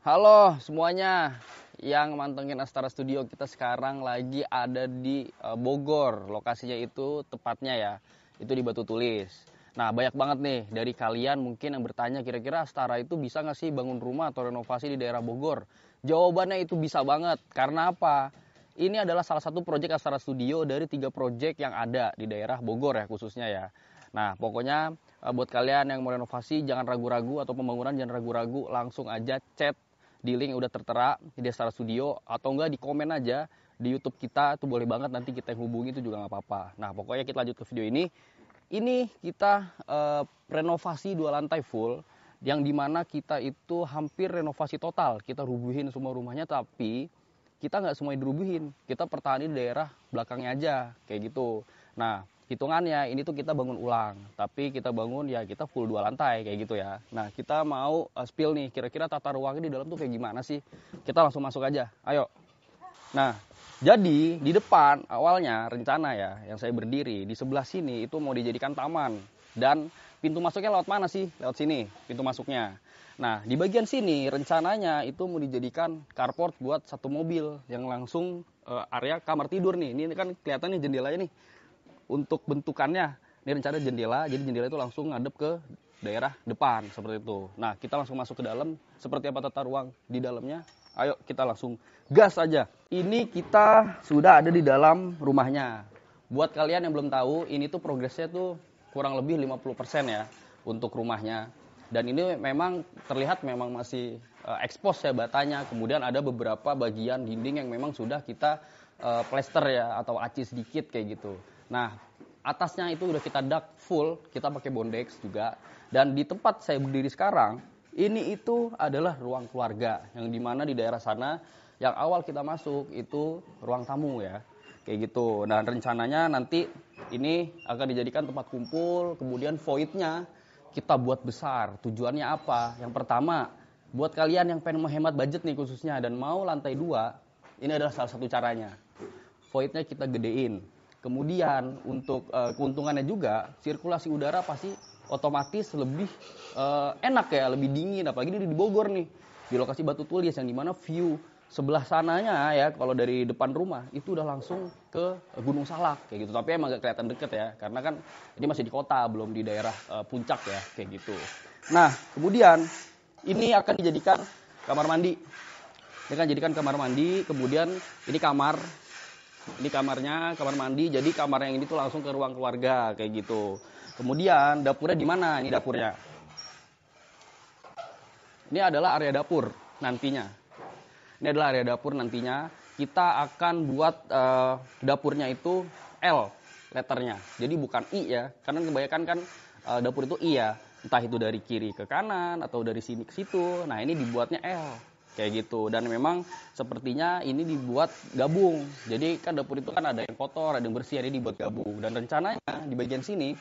Halo semuanya yang mantengin Astara Studio. Kita sekarang lagi ada di Bogor. Lokasinya itu tepatnya ya, itu di Batu Tulis. Nah banyak banget nih dari kalian mungkin yang bertanya kira-kira Astara itu bisa nggak sih bangun rumah atau renovasi di daerah Bogor? Jawabannya itu bisa banget. Karena apa? Ini adalah salah satu proyek Astara Studio dari 3 proyek yang ada di daerah Bogor ya khususnya ya. Nah pokoknya buat kalian yang mau renovasi jangan ragu-ragu, atau pembangunan jangan ragu-ragu, langsung aja chat di link yang udah tertera di Astara Studio, atau enggak di komen aja di YouTube kita, tuh boleh banget, nanti kita yang hubungi itu juga nggak apa-apa. Nah pokoknya kita lanjut ke video ini. Ini kita renovasi 2 lantai full, yang dimana kita itu hampir renovasi total. Kita rubuhin semua rumahnya, tapi kita nggak semuanya dirubuhin. Kita pertahanin daerah belakangnya aja, kayak gitu. Nah hitungannya ini tuh kita bangun ulang, tapi kita bangun ya kita full 2 lantai kayak gitu ya. Nah kita mau spill nih, kira-kira tata ruangnya di dalam tuh kayak gimana sih. Kita langsung masuk aja, ayo. Nah jadi di depan awalnya rencana ya, yang saya berdiri di sebelah sini itu mau dijadikan taman. Dan pintu masuknya lewat mana sih? Lewat sini pintu masuknya. Nah di bagian sini rencananya itu mau dijadikan carport buat 1 mobil yang langsung area kamar tidur nih. Ini kan kelihatan nih jendelanya nih. Untuk bentukannya ini rencana jendela, jadi jendela itu langsung ngadep ke daerah depan seperti itu. Nah kita langsung masuk ke dalam, seperti apa tata ruang di dalamnya. Ayo kita langsung gas aja. Ini kita sudah ada di dalam rumahnya. Buat kalian yang belum tahu, ini tuh progresnya tuh kurang lebih 50% ya untuk rumahnya. Dan ini memang terlihat memang masih expose ya batanya. Kemudian ada beberapa bagian dinding yang memang sudah kita plester ya, atau aci sedikit kayak gitu. Nah atasnya itu udah kita dak full, kita pakai bondex juga. Dan di tempat saya berdiri sekarang, ini itu adalah ruang keluarga, yang dimana di daerah sana yang awal kita masuk itu ruang tamu ya, kayak gitu. Dan rencananya nanti ini akan dijadikan tempat kumpul, kemudian voidnya kita buat besar. Tujuannya apa? Yang pertama, buat kalian yang pengen menghemat budget nih khususnya dan mau lantai 2, ini adalah salah satu caranya. Voidnya kita gedein. Kemudian untuk keuntungannya juga, sirkulasi udara pasti otomatis lebih enak ya, lebih dingin. Apalagi di Bogor nih, di lokasi Batu Tulis, yang dimana view sebelah sananya ya, kalau dari depan rumah itu udah langsung ke Gunung Salak kayak gitu. Tapi emang gak kelihatan deket ya, karena kan ini masih di kota, belum di daerah puncak ya, kayak gitu. Nah kemudian ini akan dijadikan kamar mandi. Ini akan dijadikan kamar mandi. Kemudian ini kamar. Ini kamarnya, kamar mandi. Jadi kamar yang ini tuh langsung ke ruang keluarga kayak gitu. Kemudian dapurnya di mana? Ini dapurnya. Ini adalah area dapur nantinya. Ini adalah area dapur nantinya. Kita akan buat dapurnya itu L letternya. Jadi bukan I ya. Karena kebanyakan kan dapur itu I ya. Entah itu dari kiri ke kanan atau dari sini ke situ. Nah ini dibuatnya L. Kayak gitu. Dan memang sepertinya ini dibuat gabung. Jadi kan dapur itu kan ada yang kotor, ada yang bersih, ini dibuat gabung. Dan rencananya di bagian sini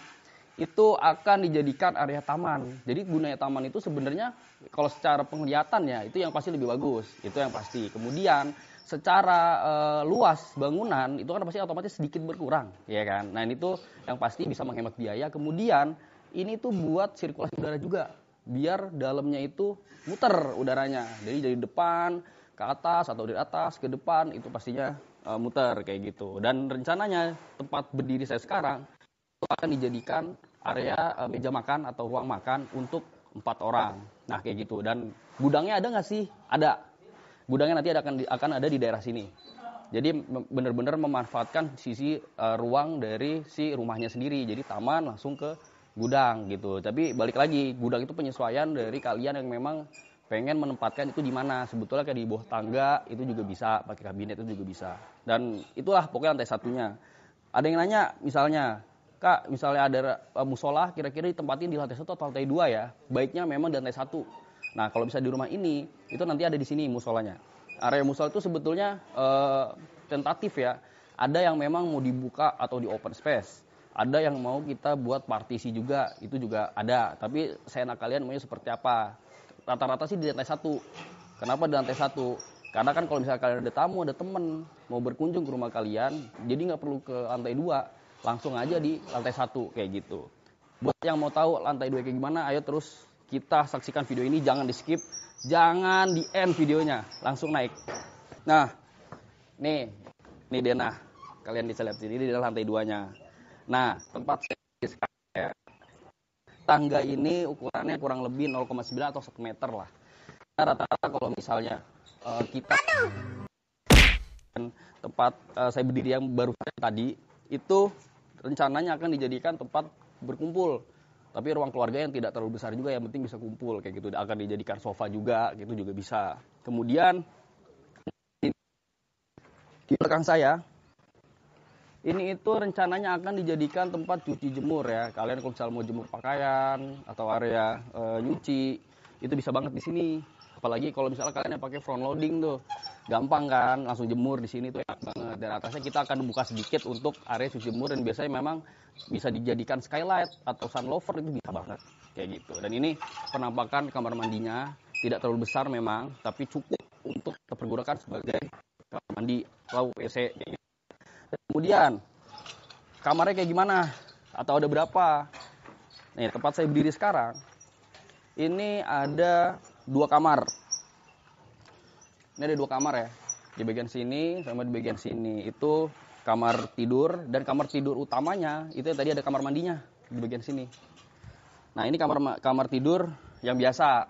itu akan dijadikan area taman. Jadi gunanya taman itu sebenarnya kalau secara penglihatan ya itu yang pasti lebih bagus. Itu yang pasti. Kemudian secara luas bangunan itu kan pasti otomatis sedikit berkurang, ya kan. Nah ini tuh yang pasti bisa menghemat biaya. Kemudian ini tuh buat sirkulasi udara juga, biar dalamnya itu muter udaranya. Jadi dari depan ke atas atau dari atas ke depan itu pastinya muter kayak gitu. Dan rencananya tempat berdiri saya sekarang itu akan dijadikan area meja makan atau ruang makan untuk 4 orang. Nah kayak gitu. Dan gudangnya ada nggak sih? Ada. Gudangnya nanti akan ada di daerah sini. Jadi benar-benar memanfaatkan sisi ruang dari si rumahnya sendiri. Jadi taman langsung ke gudang gitu. Tapi balik lagi, gudang itu penyesuaian dari kalian yang memang pengen menempatkan itu di mana. Sebetulnya kayak di bawah tangga itu juga bisa, pakai kabinet itu juga bisa. Dan itulah pokoknya lantai satunya. Ada yang nanya misalnya, Kak, misalnya ada musola, kira-kira ditempatin di lantai 1 atau lantai 2 ya? Baiknya memang di lantai 1. Nah kalau bisa di rumah ini, itu nanti ada di sini musolanya. Area musola itu sebetulnya tentatif ya. Ada yang memang mau dibuka atau di open space. Ada yang mau kita buat partisi juga, itu juga ada. Tapi saya enak kalian maunya seperti apa. Rata-rata sih di lantai 1. Kenapa di lantai 1? Karena kan kalau misalnya kalian ada tamu, ada temen mau berkunjung ke rumah kalian, jadi nggak perlu ke lantai 2, langsung aja di lantai 1 kayak gitu. Buat yang mau tahu lantai 2 kayak gimana, ayo terus kita saksikan video ini, jangan di skip, jangan di end videonya, langsung naik. Nah, nih denah, kalian bisa lihat sini, ini adalah lantai 2-nya. Nah, tempat saya, tangga ini ukurannya kurang lebih 0,9 atau 1 meter lah. Nah, rata-rata kalau misalnya kita tempat saya berdiri yang baru tadi, itu rencananya akan dijadikan tempat berkumpul. Tapi ruang keluarga yang tidak terlalu besar juga, yang penting bisa kumpul kayak gitu. Akan dijadikan sofa juga, gitu juga bisa. Kemudian di belakang saya ini itu rencananya akan dijadikan tempat cuci jemur ya. Kalian kalau misalnya mau jemur pakaian atau area nyuci, itu bisa banget di sini. Apalagi kalau misalnya kalian yang pakai front loading tuh, gampang kan, langsung jemur di sini tuh enak banget. Dan atasnya kita akan buka sedikit untuk area cuci jemur, dan biasanya memang bisa dijadikan skylight atau sunlover, itu bisa banget kayak gitu. Dan ini penampakan kamar mandinya tidak terlalu besar memang, tapi cukup untuk dipergunakan sebagai kamar mandi atau WC. Dan kemudian kamarnya kayak gimana atau ada berapa? Nih, tempat saya berdiri sekarang ini ada 2 kamar. Ini ada 2 kamar ya. Di bagian sini sama di bagian sini. Itu kamar tidur, dan kamar tidur utamanya itu tadi ada kamar mandinya di bagian sini. Nah, ini kamar tidur yang biasa.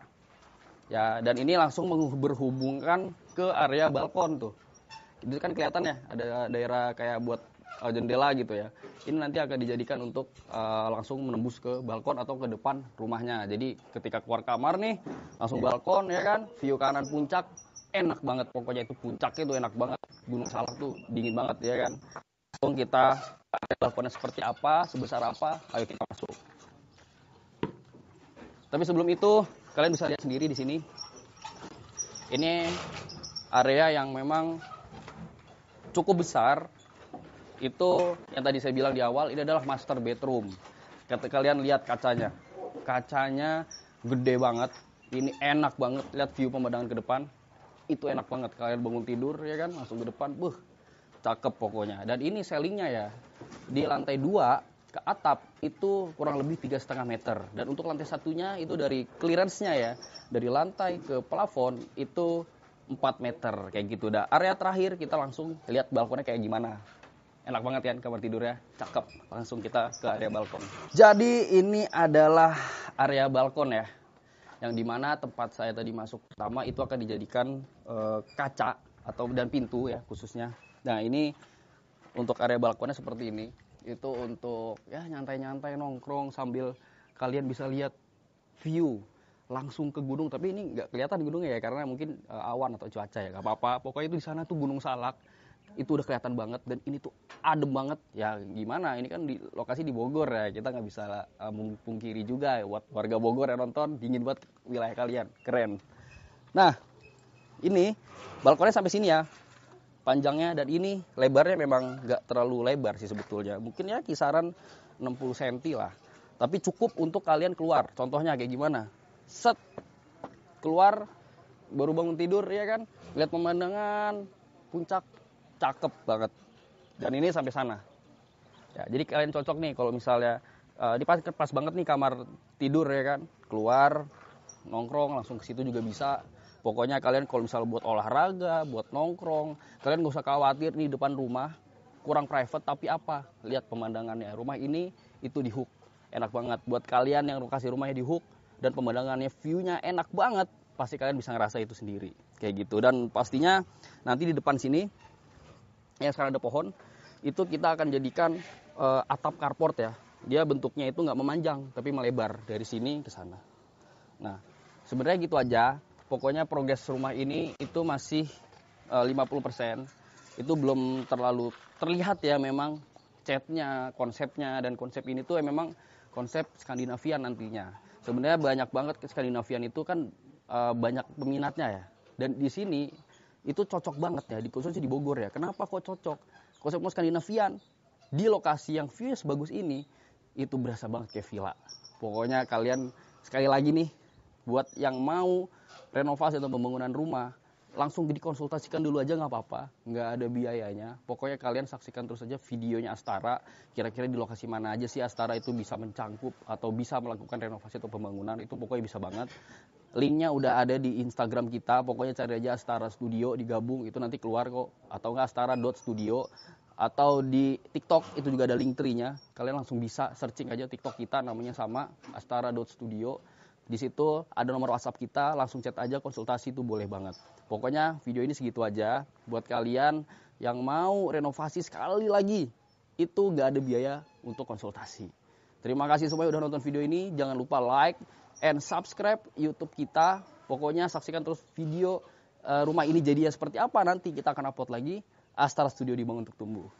Ya, dan ini langsung berhubungkan ke area balkon tuh. Itu kan kelihatan ya, ada daerah kayak buat jendela gitu ya. Ini nanti akan dijadikan untuk langsung menembus ke balkon atau ke depan rumahnya. Jadi ketika keluar kamar nih, langsung balkon ya kan, view kanan puncak, enak banget pokoknya. Itu puncaknya tuh enak banget. Gunung Salak tuh dingin banget ya kan. Langsung kita balkonnya seperti apa, sebesar apa, ayo kita masuk. Tapi sebelum itu, kalian bisa lihat sendiri di sini. Ini area yang memang cukup besar. Itu yang tadi saya bilang di awal, ini adalah master bedroom. Kalian lihat kacanya. Kacanya gede banget. Ini enak banget, lihat view pemandangan ke depan. Itu enak banget, kalian bangun tidur ya kan, langsung ke depan. Cakep pokoknya. Dan ini ceilingnya ya, di lantai 2 ke atap itu kurang lebih 3,5 meter. Dan untuk lantai satunya itu dari clearance-nya ya, dari lantai ke plafon itu 4 meter kayak gitu. Dah area terakhir kita langsung lihat balkonnya kayak gimana. Enak banget kan kamar tidurnya, cakep. Langsung kita ke area balkon. Jadi ini adalah area balkon ya, yang dimana tempat saya tadi masuk pertama itu akan dijadikan kaca dan pintu ya khususnya. Nah, ini untuk area balkonnya seperti ini. Itu untuk ya nyantai-nyantai, nongkrong sambil kalian bisa lihat view langsung ke gunung. Tapi ini nggak kelihatan gunungnya ya, karena mungkin awan atau cuaca ya, nggak apa-apa. Pokoknya itu di sana tuh Gunung Salak. Itu udah kelihatan banget, dan ini tuh adem banget. Ya gimana, ini kan di lokasi di Bogor ya, kita nggak bisa mempungkiri juga buat warga Bogor yang nonton, dingin banget wilayah kalian, keren. Nah, ini balkonnya sampai sini ya panjangnya, dan ini lebarnya memang nggak terlalu lebar sih sebetulnya, mungkin ya kisaran 60 cm lah, tapi cukup untuk kalian keluar. Contohnya kayak gimana, set keluar baru bangun tidur ya kan, lihat pemandangan puncak, cakep banget. Dan ini sampai sana ya, jadi kalian cocok nih kalau misalnya pas banget nih kamar tidur ya kan, keluar nongkrong langsung ke situ juga bisa. Pokoknya kalian kalau misalnya buat olahraga, buat nongkrong, kalian gak usah khawatir nih depan rumah kurang private. Tapi apa, lihat pemandangannya, rumah ini itu di hook, enak banget. Buat kalian yang lokasi rumahnya di hook dan pemandangannya, viewnya enak banget, pasti kalian bisa ngerasa itu sendiri kayak gitu. Dan pastinya nanti di depan sini yang sekarang ada pohon, itu kita akan jadikan atap carport ya. Dia bentuknya itu nggak memanjang, tapi melebar dari sini ke sana. Nah, sebenarnya gitu aja. Pokoknya progres rumah ini itu masih 50%. Itu belum terlalu terlihat ya, memang catnya, konsepnya, dan konsep ini tuh memang konsep Skandinavian nantinya. Sebenarnya banyak banget ke Skandinavian itu kan banyak peminatnya ya. Dan di sini itu cocok banget ya, khususnya di Bogor ya. Kenapa kok cocok? Konsep Skandinavian di lokasi yang view sebagus ini, itu berasa banget kayak villa. Pokoknya kalian sekali lagi nih, buat yang mau renovasi atau pembangunan rumah, langsung dikonsultasikan dulu aja nggak apa-apa, nggak ada biayanya. Pokoknya kalian saksikan terus aja videonya Astara, kira-kira di lokasi mana aja sih Astara itu bisa mencangkup atau bisa melakukan renovasi atau pembangunan, itu pokoknya bisa banget. Linknya udah ada di Instagram kita, pokoknya cari aja Astara Studio, digabung, itu nanti keluar kok. Atau nggak astara.studio, atau di TikTok itu juga ada link tree-nya. Kalian langsung bisa searching aja TikTok kita, namanya sama, astara.studio. Di situ ada nomor WhatsApp kita, langsung chat aja, konsultasi itu boleh banget. Pokoknya video ini segitu aja. Buat kalian yang mau renovasi sekali lagi, itu gak ada biaya untuk konsultasi. Terima kasih semuanya udah nonton video ini. Jangan lupa like and subscribe YouTube kita. Pokoknya saksikan terus video rumah ini jadinya seperti apa. Nanti kita akan upload lagi. Astara Studio dibangun untuk tumbuh.